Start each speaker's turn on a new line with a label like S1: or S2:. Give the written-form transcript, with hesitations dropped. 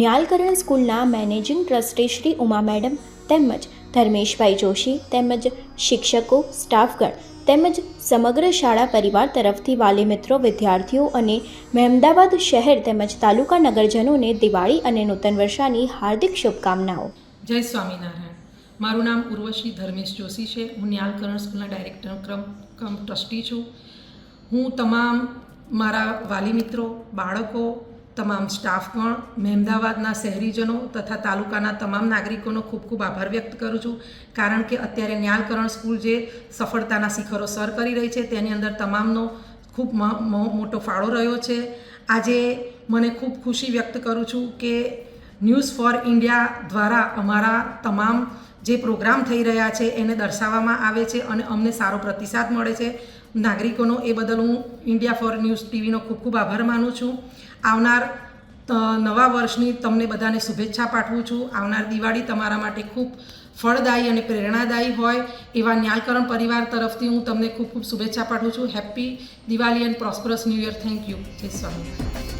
S1: ન્યાલકરણ સ્કૂલના managing trustee Shri Uma madam તેમજ ધર્મેશભાઈ જોશી તેમજ શિક્ષકો, સ્ટાફગણ તેમજ સમગ્ર શાળા પરિવાર તરફથી વાલી મિત્રો, વિદ્યાર્થીઓ અને મહેમદાવાદ શહેર તેમજ તાલુકા નગરજનોને દિવાળી અને નૂતન વર્ષાની હાર્દિક શુભકામનાઓ.
S2: જય સ્વામિનારાયણ. મારું નામ ઉર્વશી ધર્મેશ જોશી છે. હું ન્યાલકરણ સ્કૂલના ડાયરેક્ટર કમ ટ્રસ્ટી છું. હું તમામ મારા વાલી મિત્રો, બાળકો, તમામ સ્ટાફગણ, મહેમદાવાદના શહેરીજનો તથા તાલુકાના તમામ નાગરિકોનો ખૂબ ખૂબ આભાર વ્યક્ત કરું છું. કારણ કે અત્યારે ન્યાલકરણ સ્કૂલ જે સફળતાના શિખરો સર કરી રહી છે તેની અંદર તમામનો ખૂબ મોટો ફાળો રહ્યો છે. આજે મને ખૂબ ખુશી વ્યક્ત કરું છું કે ન્યૂઝ ફોર ઇન્ડિયા દ્વારા અમારા તમામ જે પ્રોગ્રામ થઈ રહ્યા છે એને દર્શાવવામાં આવે છે અને અમને સારો પ્રતિસાદ મળે છે નાગરિકોનો. એ બદલ હું ઇન્ડિયા ફોર ન્યૂઝ ટીવીનો ખૂબ ખૂબ આભાર માનું છું. આવનાર નવા વર્ષની તમને બધાને શુભેચ્છા પાઠવું છું. આવનાર દિવાળી તમારા માટે ખૂબ ફળદાયી અને પ્રેરણાદાયી હોય એવા ન્યાલકરણ પરિવાર તરફથી હું તમને ખૂબ ખૂબ શુભેચ્છા પાઠવું છું. Happy Diwali and prosperous new year. Thank you. જય સ્વામિનારાયણ.